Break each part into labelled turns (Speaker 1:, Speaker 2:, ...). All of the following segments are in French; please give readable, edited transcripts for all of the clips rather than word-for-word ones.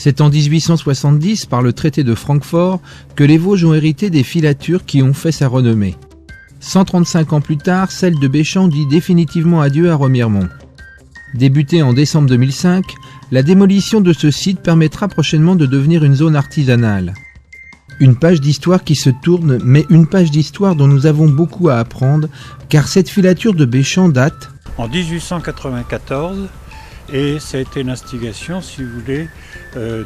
Speaker 1: C'est en 1870, par le traité de Francfort, que les Vosges ont hérité des filatures qui ont fait sa renommée. 135 ans plus tard, celle de Béchamp dit définitivement adieu à Remiremont. Débutée en décembre 2005, la démolition de ce site permettra prochainement de devenir une zone artisanale. Une page d'histoire qui se tourne, mais une page d'histoire dont nous avons beaucoup à apprendre, car cette filature de Béchamp date
Speaker 2: en 1894, et ça a été l'instigation, si vous voulez,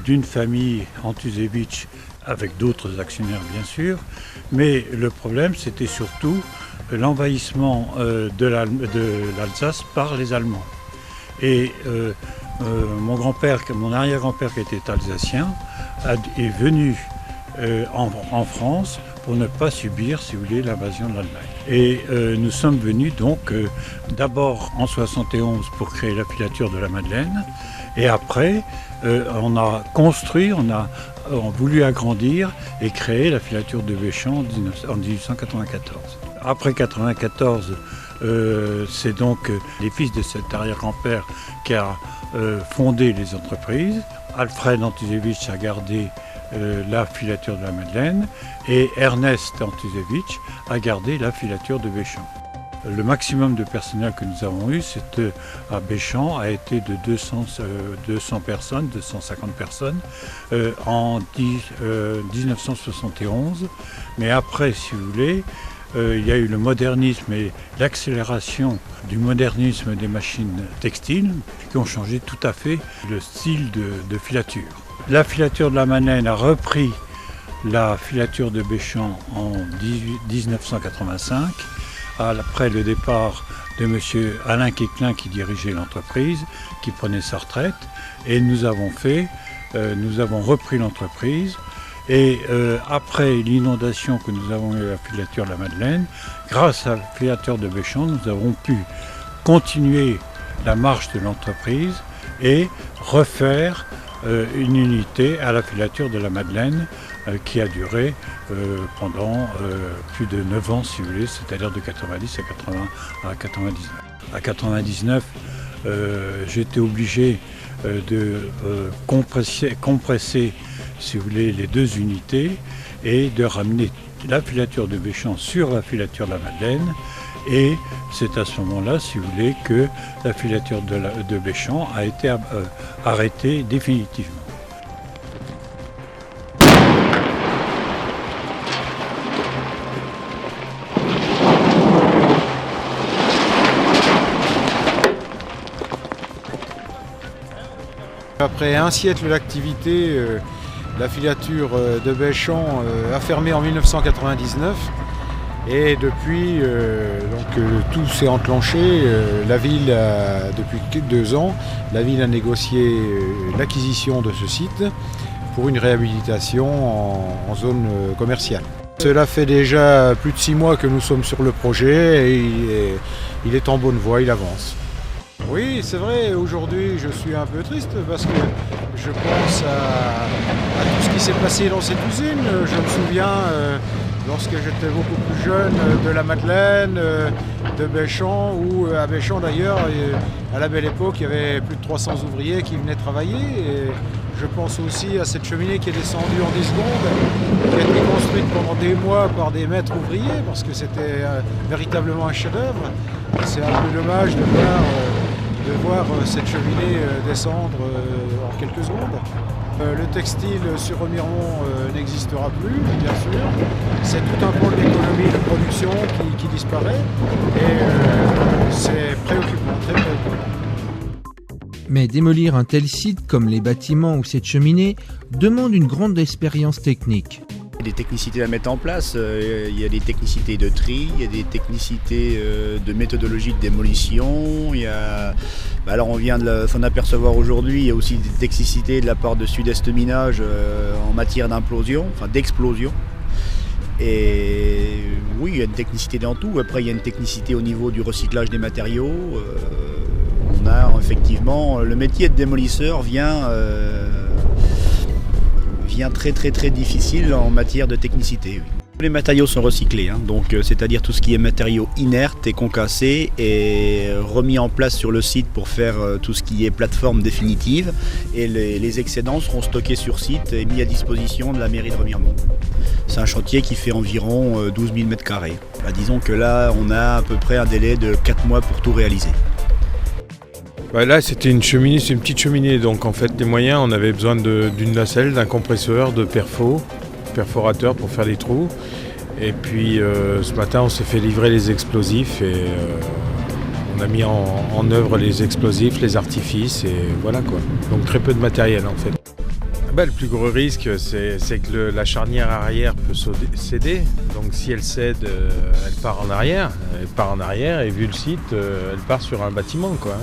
Speaker 2: d'une famille Antusewicz, avec d'autres actionnaires bien sûr, mais le problème c'était surtout l'envahissement de l'Alsace par les Allemands. Et mon arrière-grand-père qui était alsacien est venu en France pour ne pas subir, si vous voulez, l'invasion de l'Allemagne. Et nous sommes venus donc d'abord en 71 pour créer la filature de la Madeleine, et après on a construit, on a voulu agrandir et créer la filature de Béchamp en 1894. Après 1994, c'est donc les fils de cet arrière-grand-père qui a fondé les entreprises. Alfred Antusewicz a gardé la filature de la Madeleine et Ernest Antusewicz a gardé la filature de Béchamp. Le maximum de personnel que nous avons eu à Béchamp a été de 200 personnes, 250 personnes en 1971. Mais après, si vous voulez, il y a eu le modernisme et l'accélération du modernisme des machines textiles qui ont changé tout à fait le style de filature. La filature de la Madeleine a repris la filature de Béchamp en 1985, après le départ de M. Alain Quéclin qui dirigeait l'entreprise, qui prenait sa retraite, et nous avons repris l'entreprise. Et après l'inondation que nous avons eue à la filature de la Madeleine, grâce à la filature de Béchamp, nous avons pu continuer la marche de l'entreprise et refaire une unité à la filature de la Madeleine qui a duré pendant plus de 9 ans, si vous voulez, c'est-à-dire de 90 à 99. À 99, j'étais obligé de compresser, si vous voulez, les deux unités et de ramener la filature de Béchamp sur la filature de la Madeleine. Et c'est à ce moment-là, si vous voulez, que la filature de Béchamp a été arrêtée définitivement.
Speaker 3: Après un siècle d'activité, la filature de Béchamp a fermé en 1999. Et depuis, tout s'est enclenché. La ville, depuis 2 ans, la ville a négocié l'acquisition de ce site pour une réhabilitation en zone commerciale. Cela fait déjà plus de 6 mois que nous sommes sur le projet et il est en bonne voie, il avance. Oui, c'est vrai, aujourd'hui je suis un peu triste parce que je pense à tout ce qui s'est passé dans cette usine. Je me souviens, lorsque j'étais beaucoup plus jeune, de la Madeleine, de Béchamp, ou à Béchamp d'ailleurs, à la belle époque, il y avait plus de 300 ouvriers qui venaient travailler. Et je pense aussi à cette cheminée qui est descendue en 10 secondes, qui a été construite pendant des mois par des maîtres ouvriers, parce que c'était véritablement un chef-d'œuvre. C'est un peu dommage de voir cette cheminée descendre en quelques secondes. Le textile sur Remiremont n'existera plus, bien sûr. C'est tout un pôle d'économie de production qui disparaît et c'est préoccupant, très préoccupant.
Speaker 1: Mais démolir un tel site comme les bâtiments ou cette cheminée demande une grande expérience technique.
Speaker 4: Il y a des technicités à mettre en place, il y a des technicités de tri, il y a des technicités de méthodologie de démolition, alors on vient de s'en apercevoir aujourd'hui, il y a aussi des technicités de la part de Sud-Est Minage en matière d'implosion, enfin d'explosion. Et oui, il y a une technicité dans tout, après il y a une technicité au niveau du recyclage des matériaux. On a effectivement, le métier de démolisseur vient très très très difficile en matière de technicité. Oui. Les matériaux sont recyclés, donc c'est-à-dire tout ce qui est matériaux inertes et concassés est remis en place sur le site pour faire tout ce qui est plateforme définitive, et les excédents seront stockés sur site et mis à disposition de la mairie de Remiremont. C'est un chantier qui fait environ 12 000 m². Disons que là on a à peu près un délai de 4 mois pour tout réaliser.
Speaker 5: Là c'était une cheminée, c'est une petite cheminée, donc en fait les moyens, on avait besoin d'une nacelle, d'un compresseur, de perforateur pour faire les trous. Et puis ce matin on s'est fait livrer les explosifs et on a mis en œuvre les explosifs, les artifices et voilà quoi. Donc très peu de matériel en fait. Le plus gros risque c'est que la charnière arrière peut céder. Donc si elle cède, elle part en arrière. Et vu le site, elle part sur un bâtiment quoi.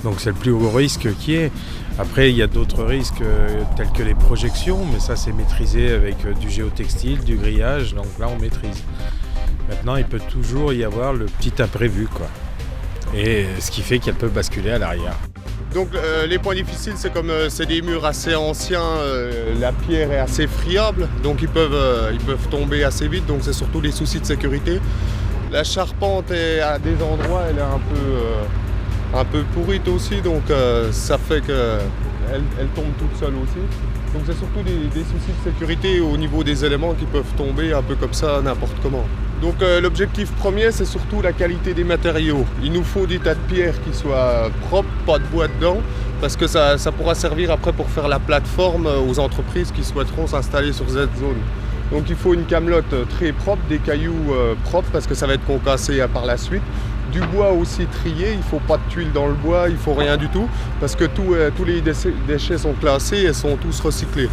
Speaker 5: Donc c'est le plus gros risque qui est. Après, il y a d'autres risques tels que les projections, mais ça c'est maîtrisé avec du géotextile, du grillage, donc là on maîtrise. Maintenant, il peut toujours y avoir le petit imprévu, quoi. Et ce qui fait qu'elle peut basculer à l'arrière.
Speaker 6: Donc les points difficiles, c'est comme c'est des murs assez anciens, la pierre est assez friable, donc ils peuvent tomber assez vite, donc c'est surtout des soucis de sécurité. La charpente est à des endroits, elle est un peu pourrite aussi, donc ça fait qu'elle tombe toute seule aussi. Donc c'est surtout des soucis de sécurité au niveau des éléments qui peuvent tomber un peu comme ça n'importe comment. Donc l'objectif premier, c'est surtout la qualité des matériaux. Il nous faut des tas de pierres qui soient propres, pas de bois dedans, parce que ça pourra servir après pour faire la plateforme aux entreprises qui souhaiteront s'installer sur cette zone. Donc il faut une camelote très propre, des cailloux propres, parce que ça va être concassé par la suite. Du bois aussi trié, il ne faut pas de tuiles dans le bois, il ne faut rien du tout, parce que tous les déchets sont classés et sont tous recyclés.